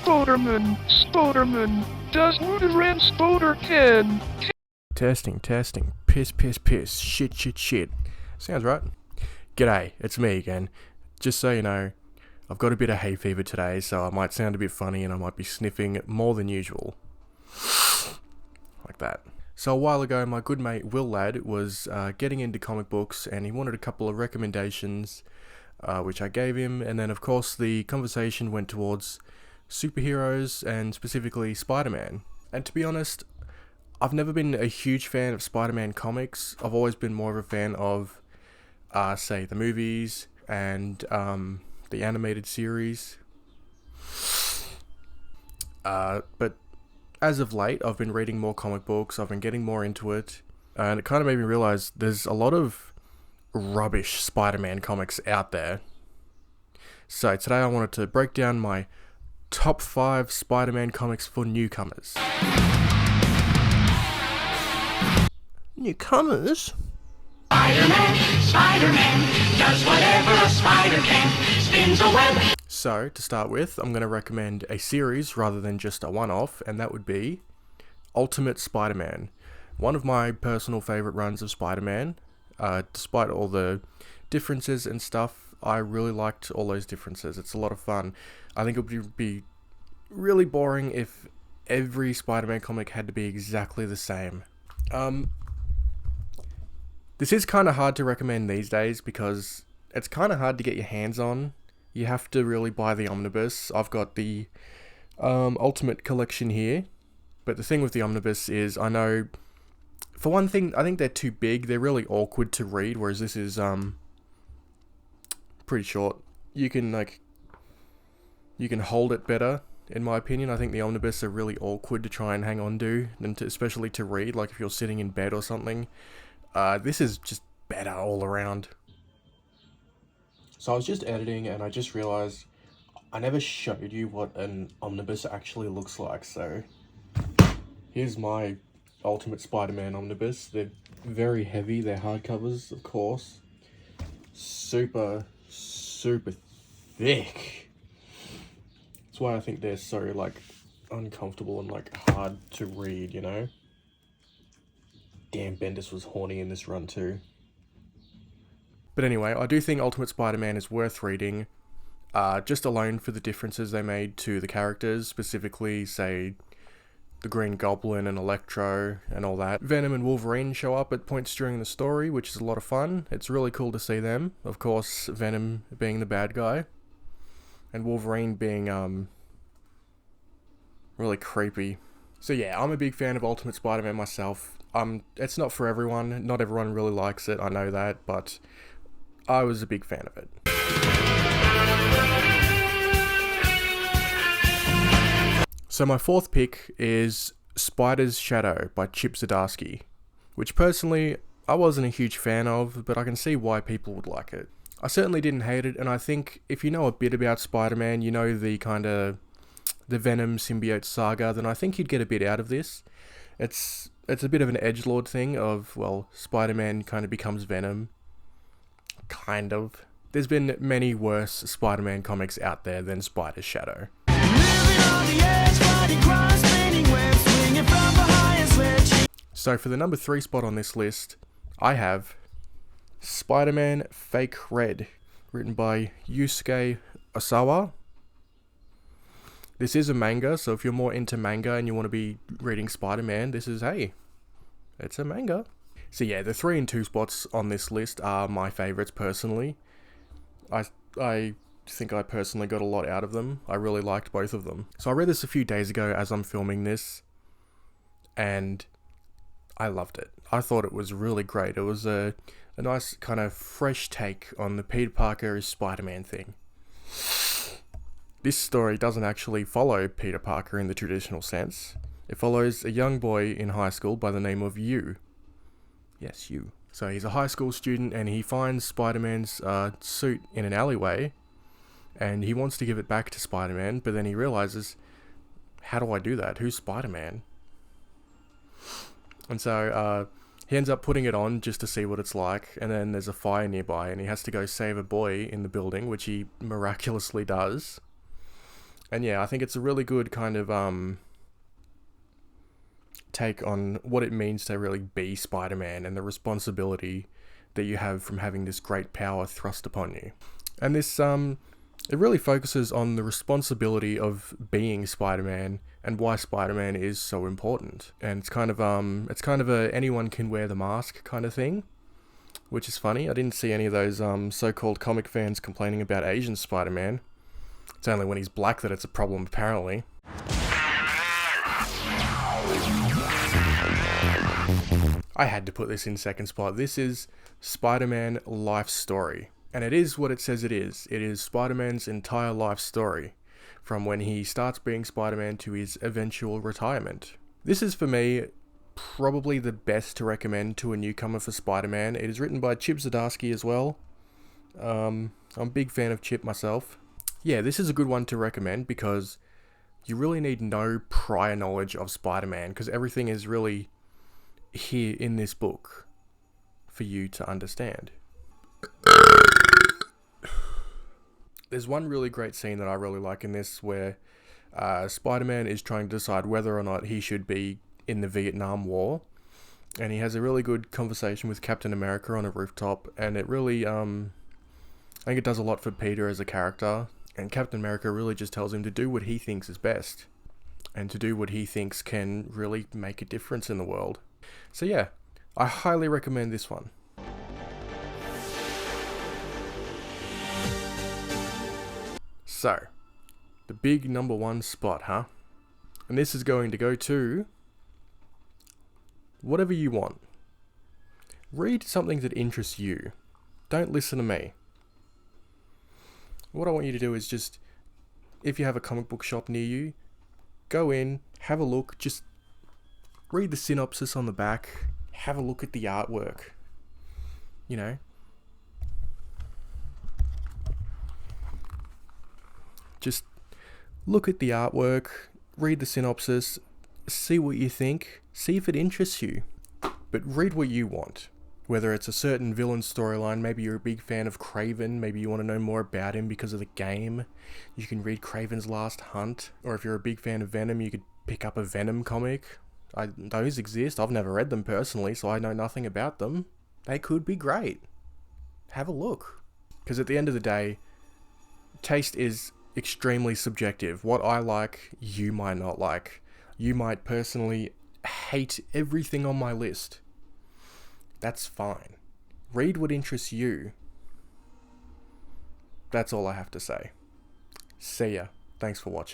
Spiderman, das gute Ran Spider can. Testing. Piss. Shit. Sounds right. G'day, it's me again. Just so you know, I've got a bit of hay fever today, so I might sound a bit funny and I might be sniffing more than usual. Like that. So a while ago, my good mate Will Ladd was getting into comic books and he wanted a couple of recommendations, which I gave him, and then of course the conversation went towards superheroes and specifically Spider-Man. And to be honest, I've never been a huge fan of Spider-Man comics. I've always been more of a fan of, say, the movies and the animated series. But as of late, I've been reading more comic books, I've been getting more into it, and it kind of made me realize there's a lot of rubbish Spider-Man comics out there. So today I wanted to break down my top 5 Spider-Man comics for newcomers. Newcomers? Spider-Man does whatever a spider can, spins a web. So, to start with, I'm going to recommend a series rather than just a one-off, and that would be Ultimate Spider-Man. One of my personal favourite runs of Spider-Man. Despite all the differences and stuff, I really liked all those differences. It's a lot of fun. I think it would be really boring if every Spider-Man comic had to be exactly the same. This is kind of hard to recommend these days because it's kind of hard to get your hands on. You have to really buy the omnibus. I've got the Ultimate Collection here, but the thing with the omnibus is, I know, for one thing, I think they're too big. They're really awkward to read, whereas this is pretty short. You can hold it better, in my opinion. I think the omnibus are really awkward to try and hang on to, and especially to read, like if you're sitting in bed or something. This is just better all around. So I was just editing and I just realized I never showed you what an omnibus actually looks like. So here's my Ultimate Spider-Man omnibus. They're very heavy. They're hardcovers, of course. Super thick. That's why I think they're so uncomfortable and hard to read, you know? Damn, Bendis was horny in this run too. But anyway, I do think Ultimate Spider-Man is worth reading, just alone for the differences they made to the characters, specifically, say, the Green Goblin and Electro and all that. Venom and Wolverine show up at points during the story, which is a lot of fun. It's really cool to see them. Of course, Venom being the bad guy, and Wolverine being, really creepy. So yeah, I'm a big fan of Ultimate Spider-Man myself. It's not for everyone. Not everyone really likes it, I know that, but I was a big fan of it. So my fourth pick is SpiderShadow by Chip Zdarsky, which personally I wasn't a huge fan of, but I can see why people would like it. I certainly didn't hate it, and I think if you know a bit about Spider-Man, you know the Venom symbiote saga, then I think you'd get a bit out of this. It's a bit of an edgelord thing of, well, Spider-Man kind of becomes Venom. Kind of. There's been many worse Spider-Man comics out there than SpiderShadow. So for the number 3 spot on this list, I have SpiderMan Fake Red, written by Yusuke Osawa. This is a manga, so if you're more into manga and you want to be reading Spider-Man, it's a manga. So yeah, the 3 and 2 spots on this list are my favourites personally. I think I personally got a lot out of them. I really liked both of them. So I read this a few days ago as I'm filming this, and I loved it. I thought it was really great. It was a nice kind of fresh take on the Peter Parker is Spider-Man thing. This story doesn't actually follow Peter Parker in the traditional sense. It follows a young boy in high school by the name of Yu. Yes, Yu. So he's a high school student and he finds Spider-Man's suit in an alleyway, and he wants to give it back to Spider-Man, but then he realizes, how do I do that? Who's Spider-Man? And so he ends up putting it on just to see what it's like, and then there's a fire nearby and he has to go save a boy in the building, which he miraculously does. And yeah, I think it's a really good kind of take on what it means to really be Spider-Man and the responsibility that you have from having this great power thrust upon you. And this it really focuses on the responsibility of being Spider-Man and why Spider-Man is so important. And it's kind of a anyone can wear the mask kind of thing, which is funny. I didn't see any of those so-called comic fans complaining about Asian Spider-Man. It's only when he's black that it's a problem, apparently. I had to put this in second spot. This is Spider-Man life story. And it is what it says it is. It is Spider-Man's entire life story, from when he starts being Spider-Man to his eventual retirement. This is, for me, probably the best to recommend to a newcomer for Spider-Man. It is written by Chip Zdarsky as well. I'm a big fan of Chip myself. Yeah, this is a good one to recommend because you really need no prior knowledge of Spider-Man, because everything is really here in this book for you to understand. There's one really great scene that I really like in this where Spider-Man is trying to decide whether or not he should be in the Vietnam War, and he has a really good conversation with Captain America on a rooftop, and it really I think it does a lot for Peter as a character, and Captain America really just tells him to do what he thinks is best and to do what he thinks can really make a difference in the world. So yeah, I highly recommend this one. So, the big number one spot, huh? And this is going to go to whatever you want. Read something that interests you. Don't listen to me. What I want you to do is just, if you have a comic book shop near you, go in, have a look, just read the synopsis on the back, have a look at the artwork. You know? Just look at the artwork, read the synopsis, see what you think, see if it interests you. But read what you want. Whether it's a certain villain storyline, maybe you're a big fan of Kraven, maybe you want to know more about him because of the game, you can read Kraven's Last Hunt. Or if you're a big fan of Venom, you could pick up a Venom comic. Those exist, I've never read them personally, so I know nothing about them. They could be great. Have a look. Because at the end of the day, taste is extremely subjective. What I like, you might not like. You might personally hate everything on my list. That's fine. Read what interests you. That's all I have to say. See ya. Thanks for watching.